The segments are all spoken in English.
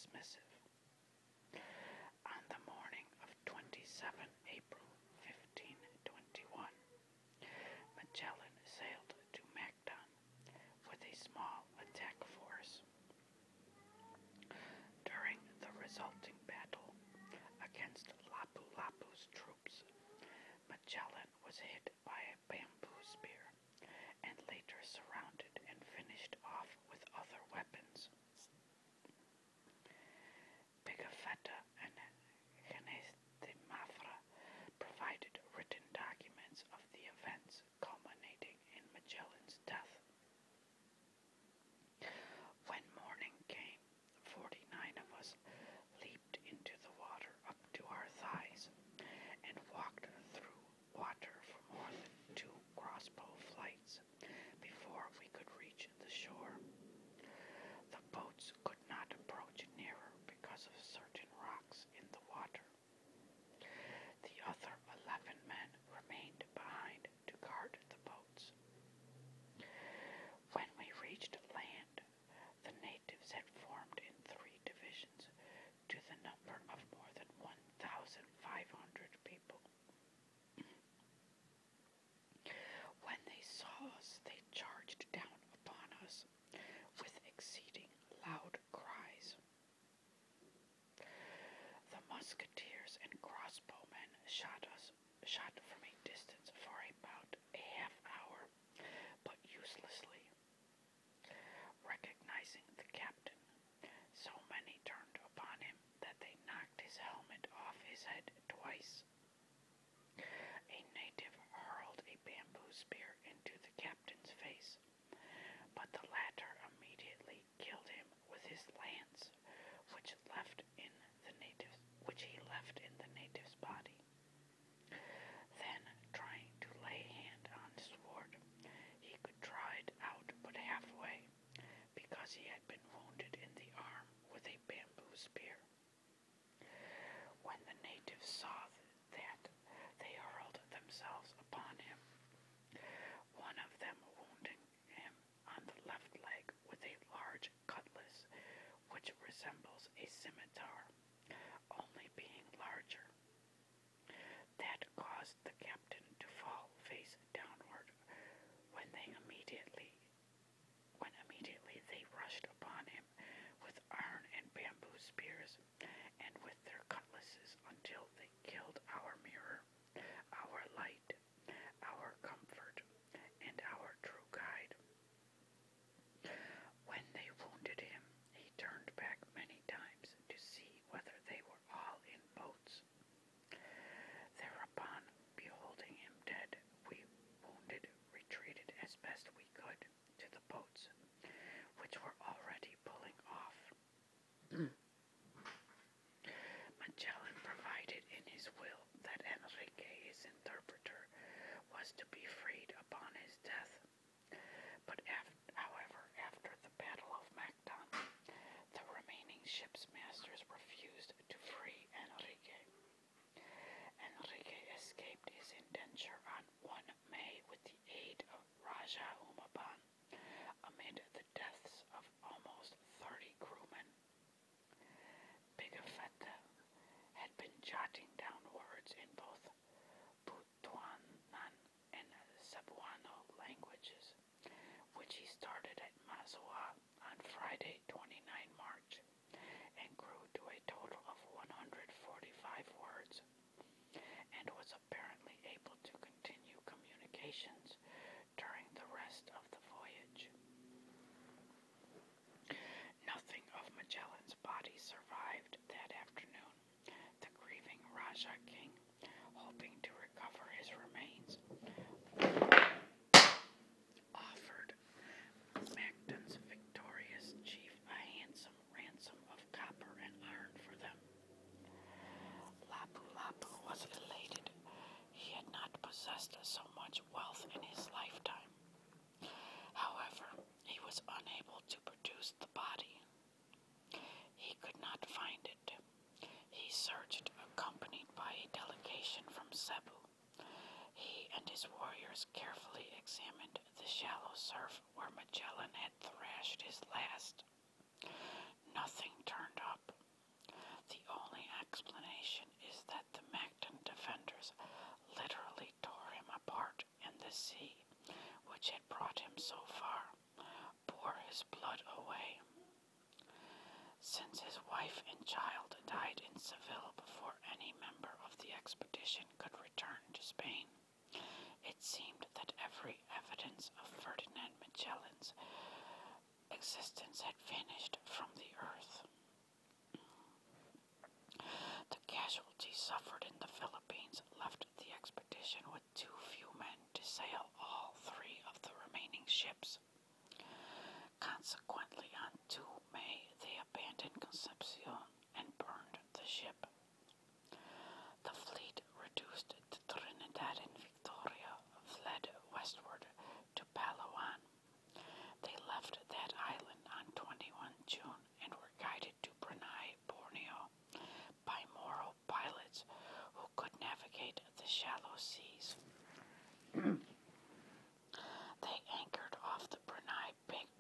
dismissive. On the morning of 27 April 1521, Magellan sailed to Macedon with a small attack force. During the resulting battle against Lapu-Lapu's troops, Magellan was hit by a bamboo spear and later surrounded and finished off with other weapons. Pigafetta and Genestemafra provided written documents of the events culminating in Magellan's death. When morning came, 49 of us leaped into the water up to our thighs and walked through water for more than 2 crossbow flights before we could reach the shore. The boats could not approach nearer because of certain rocks in the water. The other 11 men remained behind to guard the boats. When we reached land, the natives had formed in 3 divisions to the number of more than 1,500 people. When they saw us, they charged down upon us with exceeding loud cries. The musketeers and crossbowmen shot from a distance for about a half hour, but uselessly. Recognizing the captain, so many turned upon him that they knocked his helmet off his head twice. A native hurled a bamboo spear into the captain's face, but the latter immediately killed him with his lance, which he left in the native's body. Then, trying to lay hand on the sword, he could draw it out but halfway, because he had been wounded in the arm with a bamboo spear. When the natives saw that, they hurled themselves upon him, one of them wounding him on the left leg with a large cutlass, which resembles a scimitar, only being larger. That caused the captain to fall face downward when immediately they rushed upon him with iron and bamboo spears and with their cutlasses until they killed our mirror, our light, our comfort, and our true guide. When they wounded him, he turned back many times to see whether they were all in boats. Thereupon, beholding him dead, we wounded retreated as best we could to the boats, which were already pulling off. Magellan provided in his will that Enrique, his interpreter, was to be freed upon his death. But however, after the Battle of Macedon, the remaining ship's masters refused to free Enrique. Enrique escaped his indenture on 1 May with the aid of Raja Umaban, amid the deaths of almost 30 crewmen. Pigafetta had been jotting down words in both Butuanan and Cebuano languages, which he started at Mazua on Friday, 29 March, and grew to a total of 145 words, and was apparently able to continue communications during the rest of the voyage. Nothing of Magellan's body survived that afternoon. The grieving Raja King, hoping to recover his remains, offered Macedon's victorious chief a handsome ransom of copper and iron for them. Lapu-Lapu was elated. He had not possessed so much wealth in his lifetime. However, he was unable to produce the body. He could not find it. He searched, accompanied by a delegation from Cebu. He and his warriors carefully examined the shallow surf where Magellan had thrashed his last. Nothing turned up. explanation is that the Mactan defenders literally tore him apart, and the sea, which had brought him so far, bore his blood away. Since his wife and child died in Seville before any member of the expedition could return to Spain, it seemed that every evidence of Ferdinand Magellan's existence had vanished from the earth. The casualties suffered in the Philippines left the expedition with too few men to sail all three of the remaining ships. Consequently, on 2 May, they abandoned Concepcion and burned the ship. The fleet, reduced to Trinidad and Victoria, fled westward to Palawan. They left that island on 21 June and were guided to Brunei, Borneo, by Moro pilots who could navigate the shallow seas. They anchored off the Brunei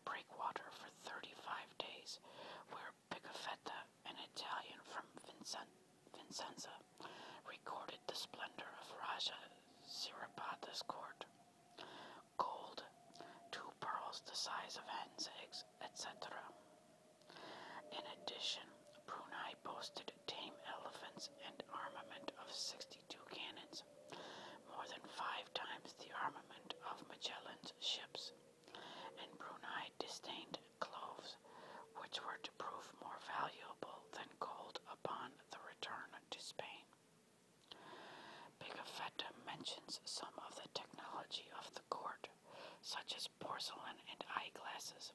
breakwater for 35 days, where Pigafetta, an Italian from Vicenza, recorded the splendor of Raja Siripada's court. Gold, 2 pearls the size of hens' eggs, etc. In addition, Brunei boasted tame elephants and armament of 62 cannons, more than 5 times the armament of Magellan's ships, and Brunei disdained cloves, which were to prove more valuable than gold upon the return to Spain. Pigafetta mentions some of the technology of the court, such as porcelain and eyeglasses,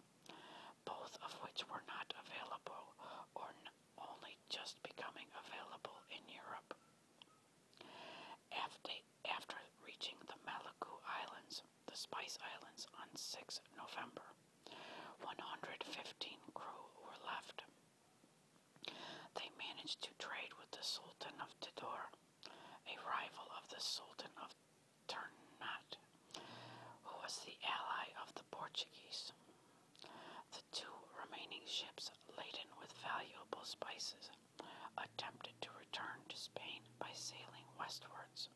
both of which were not available or only just becoming available in Europe. After reaching the Maluku Islands, the Spice Islands, on 6 November, 115 crew were left. They managed to trade with the Sultan of Tidor, a rival of the Sultan of Ternate, who was the ally of the Portuguese. The 2 remaining ships, laden with valuable spices, attempted to return to Spain by sailing westwards.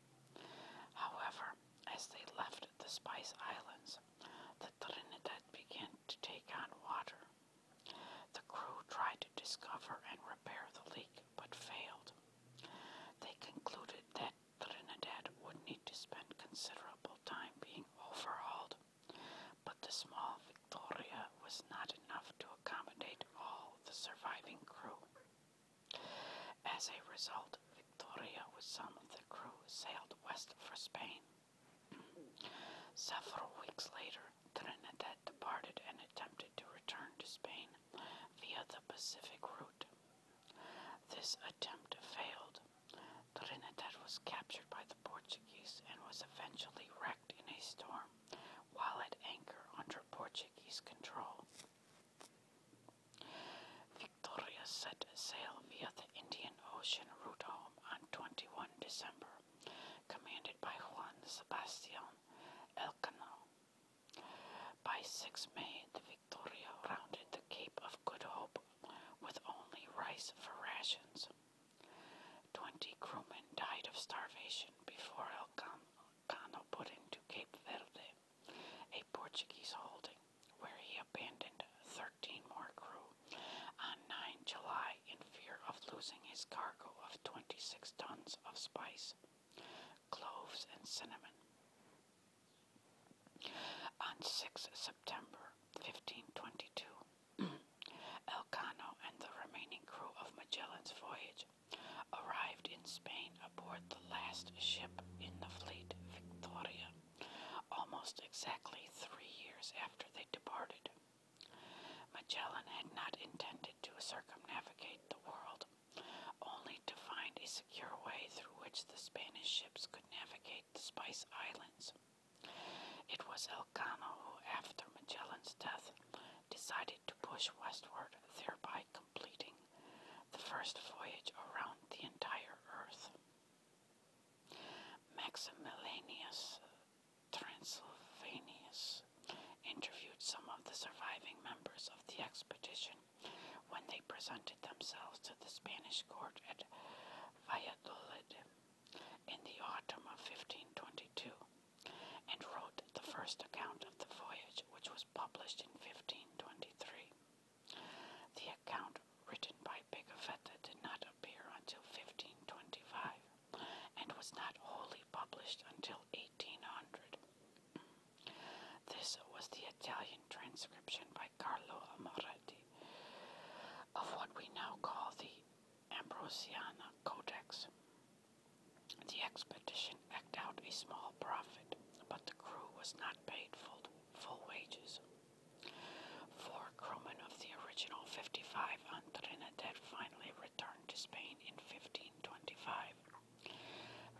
However, as they left the Spice Islands, the Trinidad began to take on water. The crew tried to discover and repair the leak, but failed. They concluded that Trinidad would need to spend considerable time being overhauled, but the small Victoria was not enough to accommodate all the surviving crew. As a result, Victoria with some of the crew sailed west for Spain. Several weeks later, Trinidad departed and attempted to return to Spain via the Pacific route. This attempt failed. Trinidad was captured by the Portuguese and was eventually wrecked in a storm while at anchor under Portuguese control. Victoria set sail via the Indian Ocean route home on 21 December, commanded by Juan Sebastian Elcano. By 6 May, the Victoria rounded the Cape of Good Hope with only rice for rations. 20 crewmen died of starvation before Elcano put into Cape Verde, a Portuguese holding, where he abandoned 13 more crew on 9 July in fear of losing his cargo of 26 tons of spice, cloves, and cinnamon. On 6 September 1522, Elcano and the remaining crew of Magellan's voyage arrived in Spain aboard the last ship in the fleet, Victoria, almost exactly 3 years after they departed. Magellan had not intended to circumnavigate the world, only to find a secure way through which the Spanish ships could navigate the Spice Islands. It was Elcano who, after Magellan's death, decided to push westward, thereby completing the first voyage around the entire Earth. Maximilianus Transylvanus interviewed some of the surviving members of the expedition when they presented themselves to the Spanish court at Valladolid in the autumn of 1522 and wrote the first account of the voyage, which was published in 1523. The account written by Pigafetta did not appear until 1525 and was not wholly published until 1800. This was the Italian transcription by Carlo Amoretti of what we now call the Ambrosiana Codex. The expedition eked out a small profit, but the crew was not paid full wages. 4 crewmen of the original 55 on Trinidad finally returned to Spain in 1525.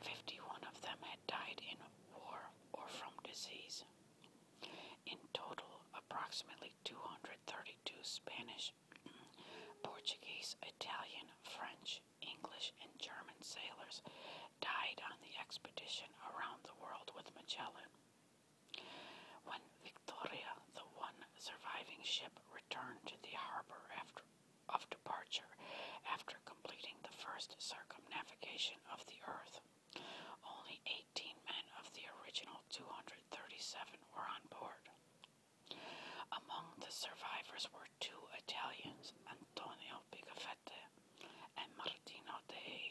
51 of them had died in war or from disease. In total, approximately 232 Spanish, Portuguese, Italian, French, English, and German sailors died on the expedition around the world with Magellan. When Victoria, the one surviving ship, returned to the harbor of departure after completing the first circumnavigation of the earth, only 18 men of the original 237 were on board. Among the survivors were 2 Italians, Antonio Pigafetta and Martino de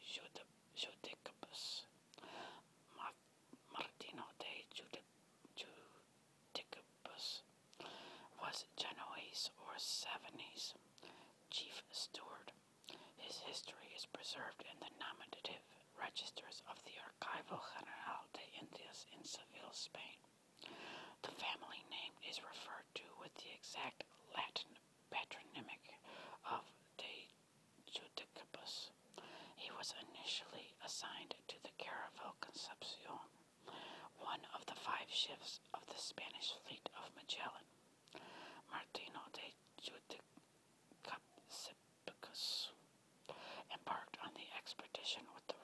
Judicibus. Martino de Judicibus was Genoese or Savanese chief steward. His history is preserved in the nominative registers of the Archivo General de Indias in Seville, Spain. The family name is referred to with the exact Latin patronymic of de Judicibus. He was initially assigned to the Caravel Concepcion, one of the 5 ships of the Spanish fleet of Magellan. Martino de Judicibus embarked on the expedition with the